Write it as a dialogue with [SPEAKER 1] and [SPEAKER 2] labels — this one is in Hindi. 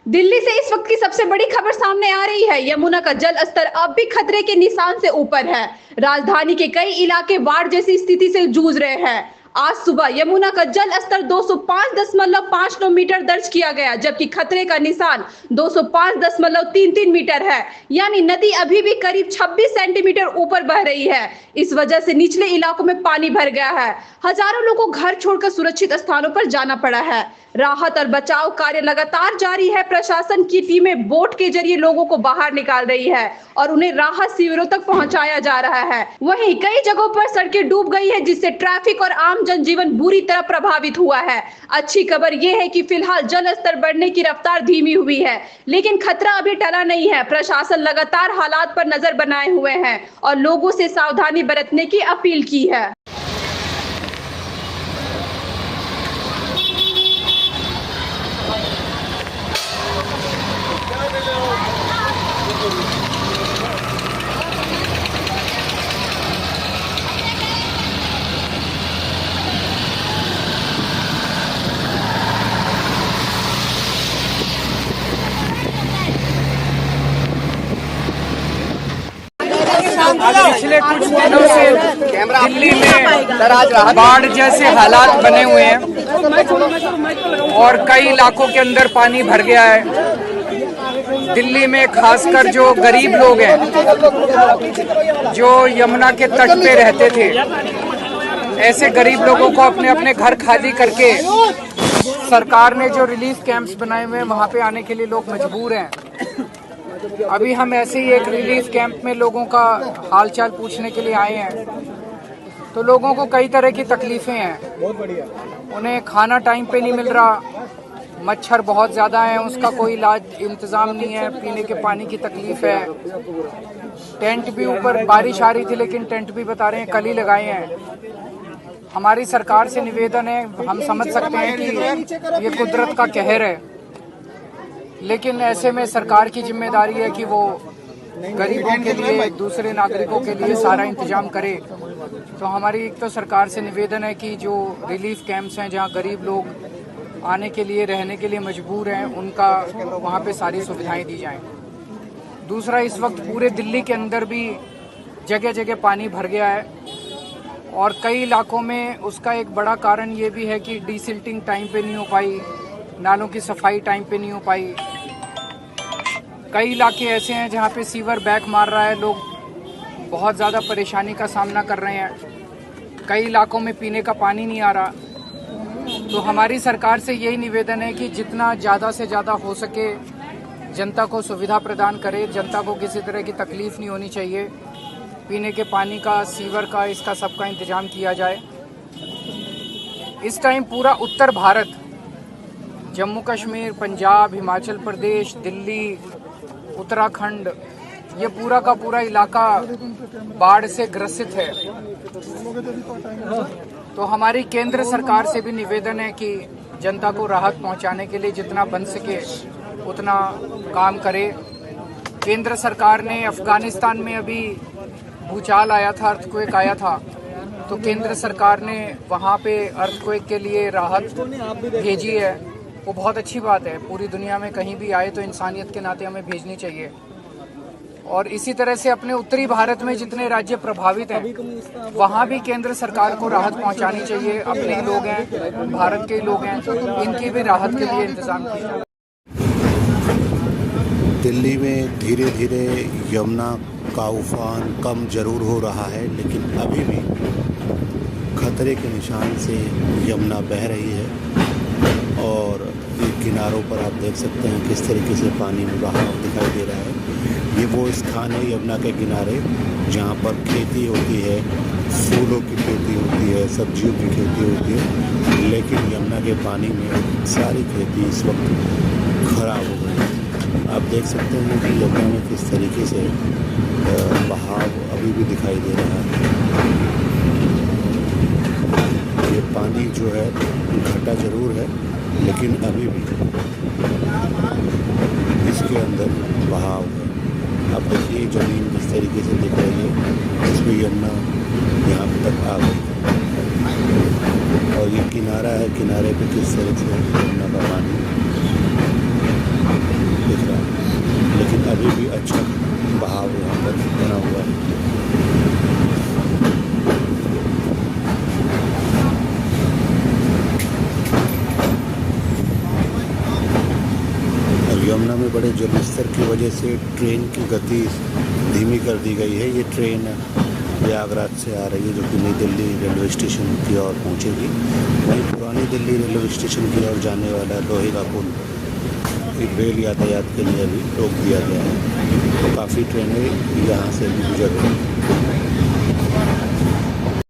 [SPEAKER 1] दिल्ली से इस वक्त की सबसे बड़ी खबर सामने आ रही है। यमुना का जल स्तर अब भी खतरे के निशान से ऊपर है। राजधानी के कई इलाके बाढ़ जैसी स्थिति से जूझ रहे हैं। आज सुबह यमुना का जल स्तर 205.59 मीटर दर्ज किया गया, जबकि खतरे का निशान 205.33 मीटर है। यानी नदी अभी भी करीब 26 सेंटीमीटर ऊपर बह रही है। इस वजह से निचले इलाकों में पानी भर गया है। हजारों लोगों को घर छोड़कर सुरक्षित स्थानों पर जाना पड़ा है। राहत और बचाव कार्य लगातार जारी है। प्रशासन की टीमें बोट के जरिए लोगों को बाहर निकाल रही है और उन्हें राहत शिविरों तक पहुंचाया जा रहा है। वहीं कई जगहों पर सड़कें डूब गई है, जिससे ट्रैफिक और आम जनजीवन बुरी तरह प्रभावित हुआ है। अच्छी खबर यह है कि फिलहाल जल स्तर बढ़ने की रफ्तार धीमी हुई है, लेकिन खतरा अभी टला नहीं है। प्रशासन लगातार हालात पर नजर बनाए हुए हैं और लोगों से सावधानी बरतने की अपील की है।
[SPEAKER 2] आज पिछले कुछ दिनों से दिल्ली में बाढ़ जैसे हालात बने हुए हैं और कई इलाकों के अंदर पानी भर गया है। दिल्ली में खासकर जो गरीब लोग हैं, जो यमुना के तट पे रहते थे, ऐसे गरीब लोगों को अपने अपने घर खाली करके सरकार ने जो रिलीफ कैंप्स बनाए हुए हैं, वहाँ पे आने के लिए लोग मजबूर हैं। अभी हम ऐसे ही एक रिलीफ कैंप में लोगों का हालचाल पूछने के लिए आए हैं, तो लोगों को कई तरह की तकलीफें हैं। उन्हें खाना टाइम पे नहीं मिल रहा, मच्छर बहुत ज़्यादा है, उसका कोई इलाज इंतज़ाम नहीं है, पीने के पानी की तकलीफ है। टेंट भी, ऊपर बारिश आ रही थी लेकिन टेंट भी बता रहे हैं कल ही लगाए हैं। हमारी सरकार से निवेदन है, हम समझ सकते हैं कि ये कुदरत का कहर है, लेकिन ऐसे में सरकार की जिम्मेदारी है कि वो गरीबों के लिए, दूसरे नागरिकों के लिए सारा इंतजाम करे। तो हमारी एक तो सरकार से निवेदन है कि जो रिलीफ कैंप्स हैं, जहां गरीब लोग आने के लिए, रहने के लिए मजबूर हैं, उनका वहां पे सारी सुविधाएं दी जाएं। दूसरा, इस वक्त पूरे दिल्ली के अंदर भी जगह जगह पानी भर गया है और कई इलाकों में उसका एक बड़ा कारण ये भी है कि डीसिल्टिंग टाइम पे नहीं हो पाई, नालों की सफाई टाइम पे नहीं हो पाई। कई इलाके ऐसे हैं जहाँ पे सीवर बैक मार रहा है, लोग बहुत ज़्यादा परेशानी का सामना कर रहे हैं। कई इलाकों में पीने का पानी नहीं आ रहा। तो हमारी सरकार से यही निवेदन है कि जितना ज़्यादा से ज़्यादा हो सके जनता को सुविधा प्रदान करे। जनता को किसी तरह की तकलीफ नहीं होनी चाहिए। पीने के पानी का, सीवर का, इसका सबका इंतजाम किया जाए। इस टाइम पूरा उत्तर भारत, जम्मू कश्मीर, पंजाब, हिमाचल प्रदेश, दिल्ली, उत्तराखंड, ये पूरा का पूरा इलाका बाढ़ से ग्रसित है। तो हमारी केंद्र सरकार से भी निवेदन है कि जनता को राहत पहुंचाने के लिए जितना बन सके उतना काम करे। केंद्र सरकार ने अफगानिस्तान में अभी भूचाल आया था, अर्थक्वेक आया था, तो केंद्र सरकार ने वहाँ पे अर्थक्वेक के लिए राहत भेजी है। वो बहुत अच्छी बात है। पूरी दुनिया में कहीं भी आए तो इंसानियत के नाते हमें भेजनी चाहिए। और इसी तरह से अपने उत्तरी भारत में जितने राज्य प्रभावित हैं, वहाँ भी केंद्र सरकार को राहत पहुँचानी चाहिए। अपने ही लोग हैं, भारत के ही लोग हैं, इनकी भी राहत के लिए इंतजाम किया।
[SPEAKER 3] दिल्ली में धीरे धीरे यमुना का उफान कम जरूर हो रहा है, लेकिन अभी भी खतरे के निशान से यमुना बह रही है और किनारों पर आप देख सकते हैं किस तरीके से पानी में बहाव दिखाई दे रहा है। ये वो स्थान है यमुना के किनारे जहाँ पर खेती होती है, फूलों की खेती होती है, सब्जियों की खेती होती है, लेकिन यमुना के पानी में सारी खेती इस वक्त खराब हो गई है। आप देख सकते हैं कि यमुना में किस तरीके से बहाव अभी भी दिखाई दे रहा है। ये पानी जो है घटा जरूर है, लेकिन अभी भी इसके अंदर बहाव है। अब देखिए ज़मीन जिस तरीके से दिख रही है, इसमें यमुना यहाँ तक आ गई और ये किनारा है, किनारे पे किस तरह से यमुना का पानी बड़े जलस्तर की वजह से ट्रेन की गति धीमी कर दी गई है। ये ट्रेन प्रयागराज से आ रही है जो कि नई दिल्ली रेलवे स्टेशन की ओर पहुंचेगी। वहीं पुरानी दिल्ली रेलवे स्टेशन की ओर जाने वाला लोहे का पुल रेल यातायात के लिए भी रोक दिया गया है। तो काफ़ी ट्रेनें यहाँ से भी गुजर रही हैं।